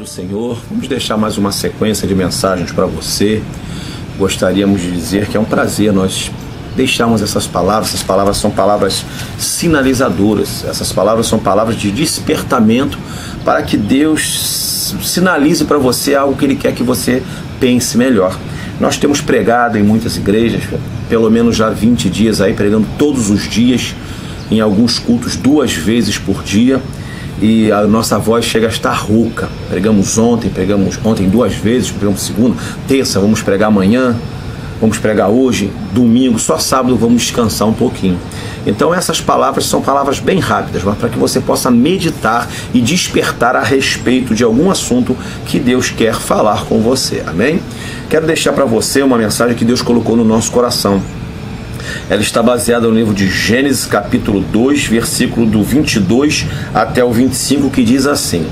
do Senhor, vamos deixar mais uma sequência de mensagens para você. Gostaríamos de dizer que é um prazer nós deixarmos essas palavras são palavras sinalizadoras, essas palavras são palavras de despertamento para que Deus sinalize para você algo que Ele quer que você pense melhor. Nós temos pregado em muitas igrejas, pelo menos já 20 dias aí, pregando todos os dias, em alguns cultos 2 vezes por dia, e a nossa voz chega a estar rouca. Pregamos ontem 2 vezes, pregamos segunda, terça, vamos pregar amanhã, vamos pregar hoje, domingo, só sábado vamos descansar um pouquinho. Então essas palavras são palavras bem rápidas, mas para que você possa meditar e despertar a respeito de algum assunto que Deus quer falar com você, amém? Quero deixar para você uma mensagem que Deus colocou no nosso coração. Ela está baseada no livro de Gênesis, capítulo 2, versículo do 22 até o 25, que diz assim: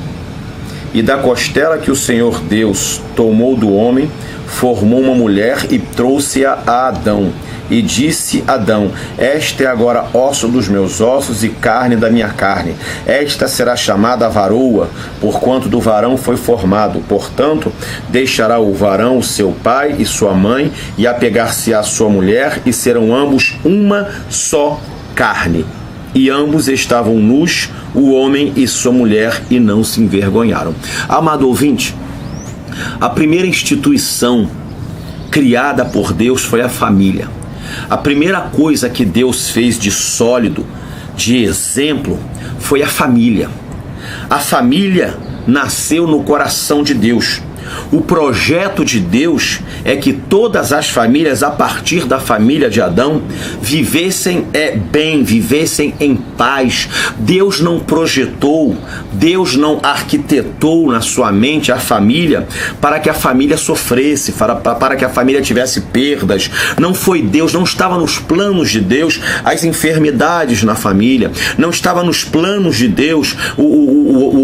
E da costela que o Senhor Deus tomou do homem, formou uma mulher e trouxe-a a Adão. E disse Adão: Esta é agora osso dos meus ossos e carne da minha carne. Esta será chamada varoa, porquanto do varão foi formado. Portanto, deixará o varão o seu pai e sua mãe, e apegar-se à sua mulher, e serão ambos uma só carne. E ambos estavam nus, o homem e sua mulher, e não se envergonharam. Amado ouvinte, a primeira instituição criada por Deus foi a família. A primeira coisa que Deus fez de sólido, de exemplo, foi a família. A família nasceu no coração de Deus. O projeto de Deus é que todas as famílias, a partir da família de Adão, vivessem bem, vivessem em paz. Deus não projetou, Deus não arquitetou na sua mente a família para que a família sofresse, para que a família tivesse perdas. Não foi Deus, não estava nos planos de Deus as enfermidades na família, não estava nos planos de Deus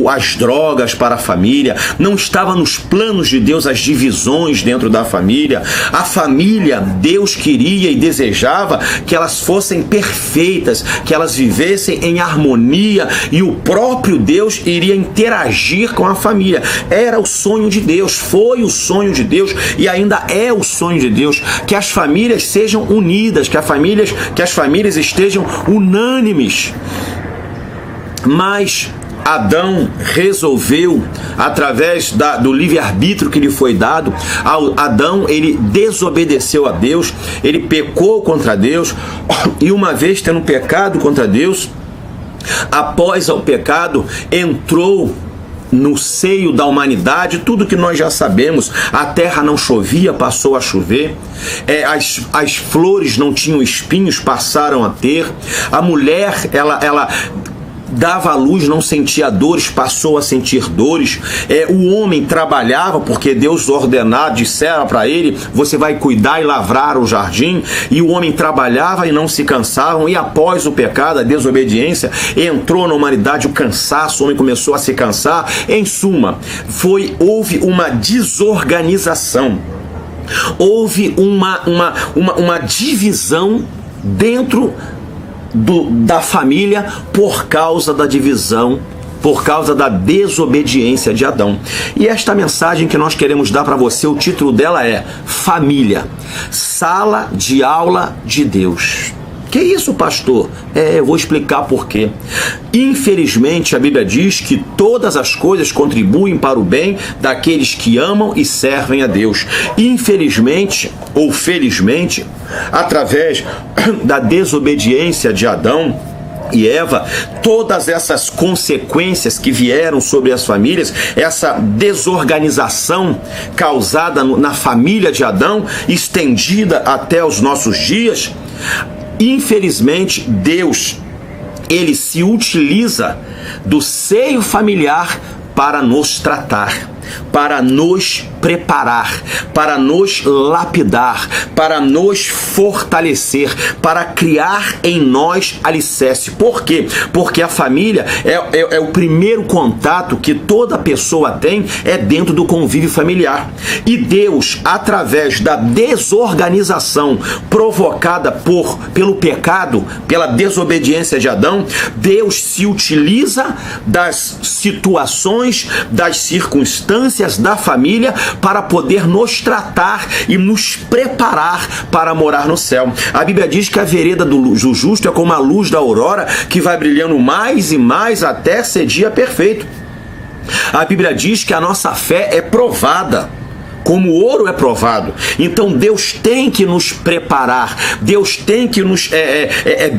as drogas para a família, não estava nos planos de Deus as divisões dentro da família. A família, Deus queria e desejava que elas fossem perfeitas, que elas vivessem em harmonia, e o próprio Deus iria interagir com a família. Era o sonho de Deus, foi o sonho de Deus e ainda é o sonho de Deus, que as famílias sejam unidas, que as famílias estejam unânimes. Mas Adão resolveu, através do livre-arbítrio que lhe foi dado, Adão, ele desobedeceu a Deus, ele pecou contra Deus, e uma vez tendo pecado contra Deus, após o pecado, entrou no seio da humanidade tudo que nós já sabemos. A terra não chovia, passou a chover, as flores não tinham espinhos, passaram a ter, a mulher, ela dava à luz, não sentia dores, passou a sentir dores. O homem trabalhava porque Deus ordenava, dissera para ele: você vai cuidar e lavrar o jardim. E o homem trabalhava e não se cansavam. E após o pecado, a desobediência, entrou na humanidade o cansaço, o homem começou a se cansar. Em suma, houve uma desorganização, houve uma divisão dentro da família por causa da divisão, por causa da desobediência de Adão. E esta mensagem que nós queremos dar para você, o título dela é Família, Sala de Aula de Deus. Que isso, pastor? Eu vou explicar por quê. Infelizmente, a Bíblia diz que todas as coisas contribuem para o bem daqueles que amam e servem a Deus. Infelizmente, ou felizmente, através da desobediência de Adão e Eva, todas essas consequências que vieram sobre as famílias, essa desorganização causada na família de Adão, estendida até os nossos dias, infelizmente, Deus, ele se utiliza do seio familiar para nos tratar, para nos preparar, para nos lapidar, para nos fortalecer, para criar em nós alicerce. Por quê? Porque a família é o primeiro contato que toda pessoa tem, é dentro do convívio familiar. E Deus, através da desorganização provocada pelo pecado, pela desobediência de Adão, Deus se utiliza das situações, das circunstâncias da família para poder nos tratar e nos preparar para morar no céu. A Bíblia diz que a vereda do justo é como a luz da aurora, que vai brilhando mais e mais até ser dia perfeito. A Bíblia diz que a nossa fé é provada, como o ouro é provado. Então Deus tem que nos preparar, Deus tem que nos...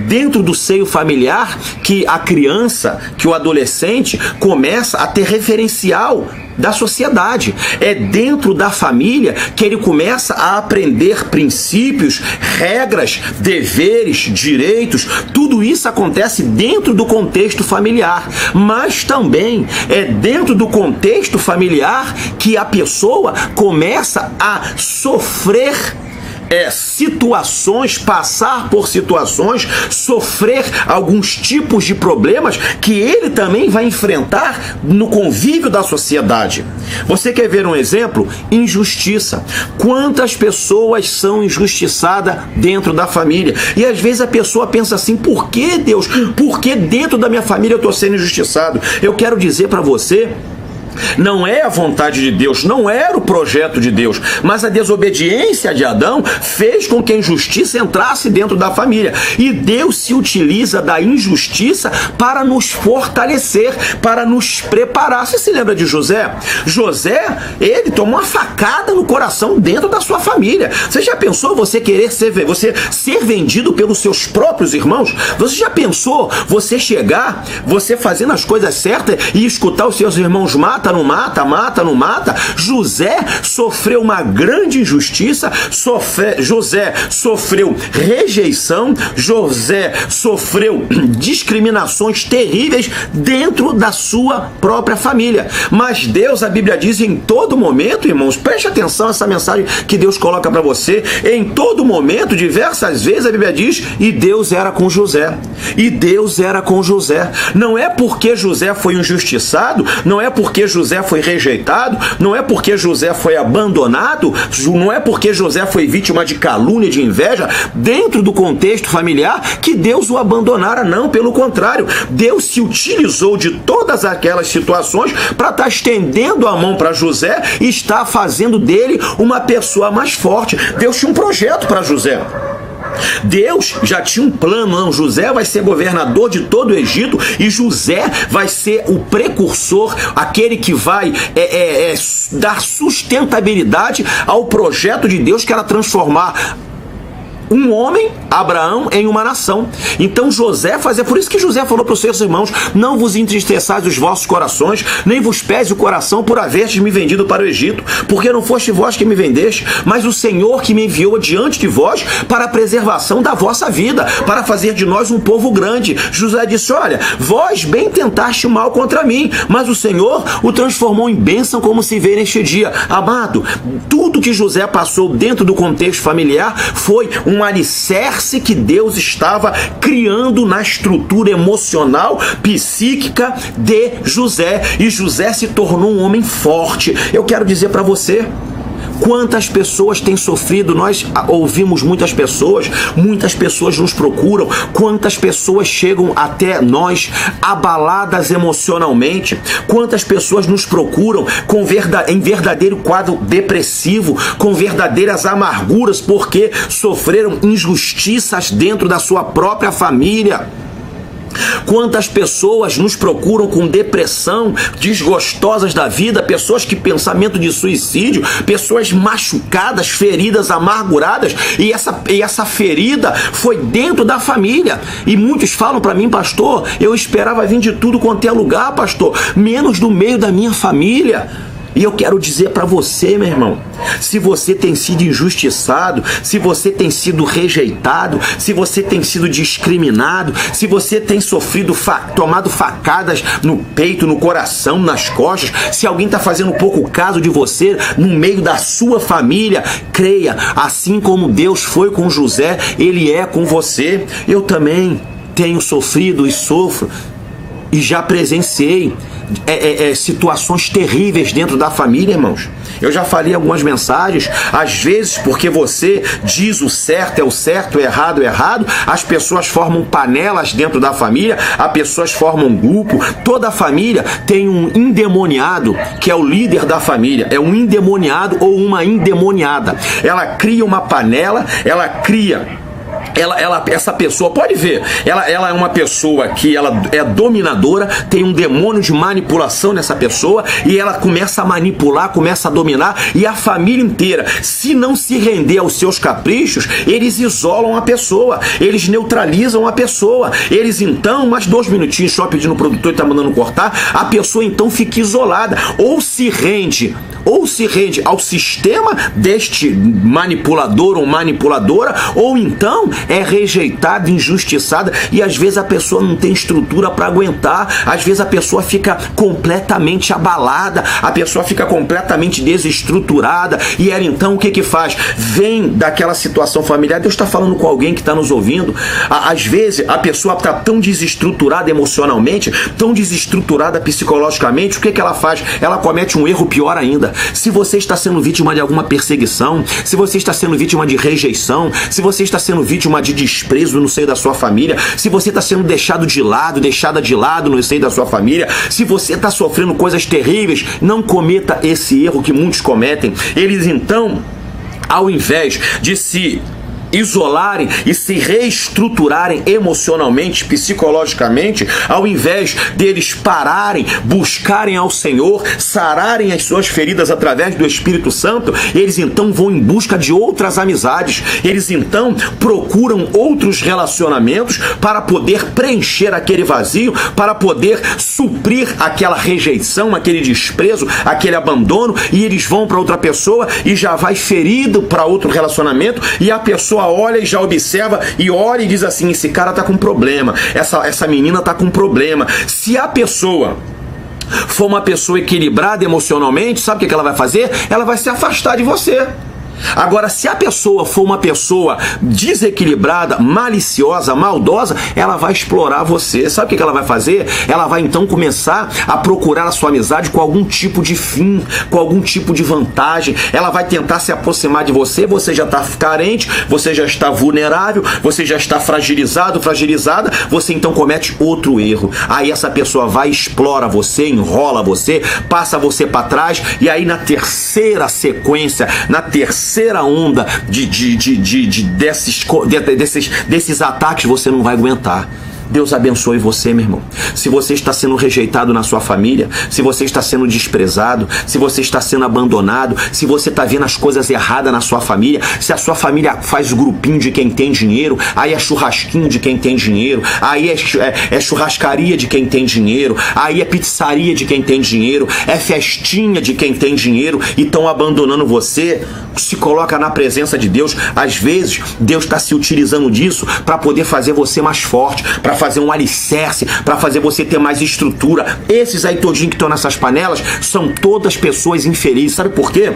dentro do seio familiar que a criança, que o adolescente começa a ter referencial da sociedade. É dentro da família que ele começa a aprender princípios, regras, deveres, direitos. Tudo isso acontece dentro do contexto familiar, mas também é dentro do contexto familiar que a pessoa começa a sofrer situações, passar por situações, sofrer alguns tipos de problemas que ele também vai enfrentar no convívio da sociedade. Você quer ver um exemplo? Injustiça. Quantas pessoas são injustiçadas dentro da família? E às vezes a pessoa pensa assim: por que, Deus? Por que dentro da minha família eu estou sendo injustiçado? Eu quero dizer para você, não é a vontade de Deus, não era o projeto de Deus, mas a desobediência de Adão fez com que a injustiça entrasse dentro da família. E Deus se utiliza da injustiça para nos fortalecer, para nos preparar. Você se lembra de José? José, ele tomou uma facada no coração dentro da sua família. Você já pensou você querer ser vendido pelos seus próprios irmãos? Você já pensou você chegar, você fazendo as coisas certas e escutar os seus irmãos: mata, não mata, mata, não mata? José sofreu uma grande injustiça, José sofreu rejeição, José sofreu discriminações terríveis dentro da sua própria família. Mas Deus, a Bíblia diz, em todo momento, irmãos, preste atenção a essa mensagem que Deus coloca para você, em todo momento, diversas vezes a Bíblia diz: e Deus era com José, e Deus era com José. Não é porque José foi injustiçado, não é porque José foi rejeitado, não é porque José foi abandonado, não é porque José foi vítima de calúnia, de inveja, dentro do contexto familiar, que Deus o abandonara. Não, pelo contrário, Deus se utilizou de todas aquelas situações para estar estendendo a mão para José e estar fazendo dele uma pessoa mais forte. Deus tinha um projeto para José. Deus já tinha um plano. Não, José vai ser governador de todo o Egito e José vai ser o precursor, aquele que vai dar sustentabilidade ao projeto de Deus, que era transformar um homem, Abraão, em uma nação. Então José fazia, por isso que José falou para os seus irmãos: não vos entristeçais os vossos corações, nem vos pese o coração por haveres me vendido para o Egito, porque não foste vós que me vendeste, mas o Senhor que me enviou diante de vós para a preservação da vossa vida, para fazer de nós um povo grande. José disse: olha, vós bem tentaste mal contra mim, mas o Senhor o transformou em bênção, como se vê neste dia. Amado, tudo que José passou dentro do contexto familiar foi um alicerce que Deus estava criando na estrutura emocional, psíquica de José, e José se tornou um homem forte. Eu quero dizer para você, quantas pessoas têm sofrido? Nós ouvimos muitas pessoas nos procuram, quantas pessoas chegam até nós abaladas emocionalmente, quantas pessoas nos procuram em verdadeiro quadro depressivo, com verdadeiras amarguras, porque sofreram injustiças dentro da sua própria família. Quantas pessoas nos procuram com depressão, desgostosas da vida, pessoas que pensamento de suicídio, pessoas machucadas, feridas, amarguradas, e essa ferida foi dentro da família. E muitos falam para mim: pastor, eu esperava vir de tudo quanto é lugar, pastor, menos do meio da minha família. E eu quero dizer para você, meu irmão, se você tem sido injustiçado, se você tem sido rejeitado, se você tem sido discriminado, se você tem sofrido, tomado facadas no peito, no coração, nas costas, se alguém está fazendo pouco caso de você no meio da sua família, creia, assim como Deus foi com José, Ele é com você. Eu também tenho sofrido e sofro e já presenciei situações terríveis dentro da família, irmãos. Eu já falei algumas mensagens, às vezes porque você diz o certo é o certo, o errado é o errado, as pessoas formam panelas dentro da família, as pessoas formam um grupo, toda a família tem um endemoniado que é o líder da família, é um endemoniado ou uma endemoniada. Ela cria uma panela, ela cria... essa pessoa, pode ver, ela é uma pessoa que ela é dominadora, tem um demônio de manipulação nessa pessoa e ela começa a manipular, começa a dominar, e a família inteira, se não se render aos seus caprichos, eles isolam a pessoa, eles neutralizam a pessoa, eles então, mais 2 minutinhos, só pedindo o produtor e tá mandando cortar, a pessoa então fica isolada, ou se rende ao sistema deste manipulador ou manipuladora, ou então é rejeitada, injustiçada, e às vezes a pessoa não tem estrutura para aguentar, às vezes a pessoa fica completamente abalada, a pessoa fica completamente desestruturada, e ela então o que faz? Vem daquela situação familiar. Deus está falando com alguém que está nos ouvindo. Às vezes a pessoa está tão desestruturada emocionalmente, tão desestruturada psicologicamente, o que ela faz? Ela comete um erro pior ainda. Se você está sendo vítima de alguma perseguição, se você está sendo vítima de rejeição, se você está sendo vítima de desprezo no seio da sua família, se você está sendo deixado de lado, deixada de lado no seio da sua família, se você está sofrendo coisas terríveis, não cometa esse erro que muitos cometem. Eles então, ao invés de se isolarem e se reestruturarem emocionalmente, psicologicamente, ao invés deles pararem, buscarem ao Senhor, sararem as suas feridas através do Espírito Santo, eles então vão em busca de outras amizades, eles então procuram outros relacionamentos para poder preencher aquele vazio, para poder suprir aquela rejeição, aquele desprezo, aquele abandono, e eles vão para outra pessoa e já vai ferido para outro relacionamento, e a pessoa olha e já observa e olha e diz assim: esse cara tá com problema, essa menina tá com problema. Se a pessoa for uma pessoa equilibrada emocionalmente, sabe o que ela vai fazer? Ela vai se afastar de você. Agora, se a pessoa for uma pessoa desequilibrada, maliciosa, maldosa, ela vai explorar você. Sabe o que ela vai fazer? Ela vai então começar a procurar a sua amizade com algum tipo de fim, com algum tipo de vantagem. Ela vai tentar se aproximar de você, você já está carente, você já está vulnerável, você já está fragilizado, fragilizada, você então comete outro erro. Aí essa pessoa vai, explora você, enrola você, passa você para trás, e aí na terceira sequência, na terceira onda desses ataques, você não vai aguentar. Deus abençoe você, meu irmão. Se você está sendo rejeitado na sua família, se você está sendo desprezado, se você está sendo abandonado, se você está vendo as coisas erradas na sua família, se a sua família faz grupinho de quem tem dinheiro, aí é churrasquinho de quem tem dinheiro, aí é churrascaria de quem tem dinheiro, aí é pizzaria de quem tem dinheiro, é festinha de quem tem dinheiro, e estão abandonando você, se coloca na presença de Deus. Às vezes Deus está se utilizando disso para poder fazer você mais forte, para fazer um alicerce, para fazer você ter mais estrutura. Esses aí todinho que estão nessas panelas são todas pessoas infelizes. Sabe por quê?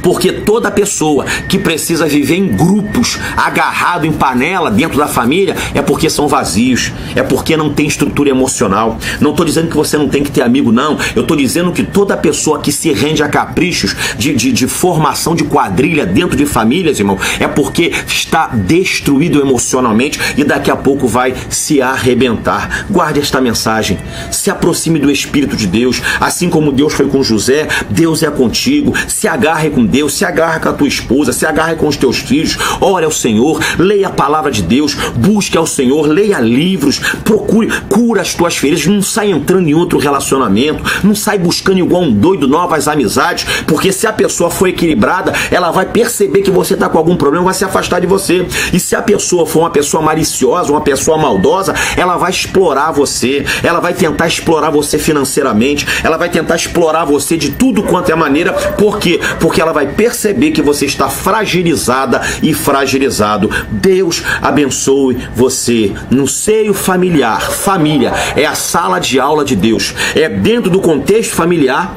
Porque toda pessoa que precisa viver em grupos, agarrado em panela dentro da família, é porque são vazios, é porque não tem estrutura emocional. Não estou dizendo que você não tem que ter amigo, não. Eu estou dizendo que toda pessoa que se rende a caprichos de formação de quadrilha dentro de famílias, irmão, é porque está destruído emocionalmente e daqui a pouco vai se arrebentar. Guarde esta mensagem. Se aproxime do Espírito de Deus. Assim como Deus foi com José, Deus é contigo. Se agarre agarre com Deus, se agarre com a tua esposa, se agarre com os teus filhos, ore ao Senhor, leia a palavra de Deus, busque ao Senhor, leia livros, procure, cura as tuas feridas, não sai entrando em outro relacionamento, não sai buscando igual um doido novas amizades, porque se a pessoa for equilibrada, ela vai perceber que você está com algum problema, vai se afastar de você. E se a pessoa for uma pessoa maliciosa, uma pessoa maldosa, ela vai explorar você, ela vai tentar explorar você financeiramente, ela vai tentar explorar você de tudo quanto é maneira. Por quê? Porque ela vai perceber que você está fragilizada e fragilizado. Deus abençoe você no seio familiar. Família é a sala de aula de Deus. É dentro do contexto familiar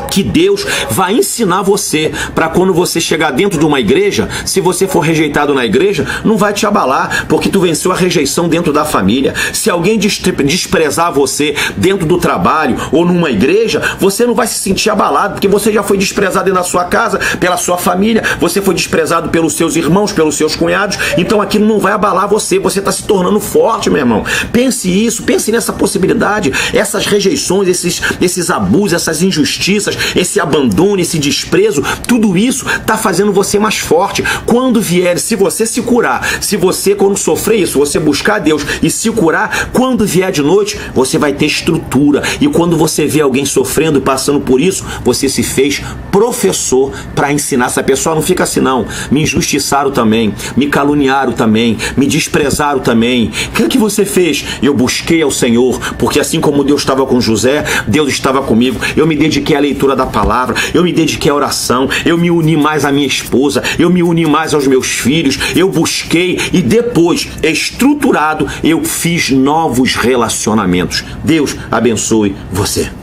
que Deus vai ensinar você para quando você chegar dentro de uma igreja, se você for rejeitado na igreja, não vai te abalar, porque tu venceu a rejeição dentro da família. Se alguém desprezar você dentro do trabalho ou numa igreja, você não vai se sentir abalado, porque você já foi desprezado na sua casa, pela sua família, você foi desprezado pelos seus irmãos, pelos seus cunhados, então aquilo não vai abalar você, você está se tornando forte, meu irmão. Pense isso, pense nessa possibilidade, essas rejeições, esses abusos, essas injustiças, esse abandono, esse desprezo, tudo isso está fazendo você mais forte. Quando vier, se você se curar, se você, quando sofrer isso, você buscar Deus e se curar, quando vier de noite, você vai ter estrutura. E quando você vê alguém sofrendo e passando por isso, você se fez professor para ensinar essa pessoa. Não fica assim não, me injustiçaram também, me caluniaram também, me desprezaram também. O que você fez? Eu busquei ao Senhor, porque assim como Deus estava com José, Deus estava comigo. Eu me dediquei à leitura da palavra, eu me dediquei à oração, eu me uni mais à minha esposa, eu me uni mais aos meus filhos, eu busquei e depois, estruturado, eu fiz novos relacionamentos. Deus abençoe você.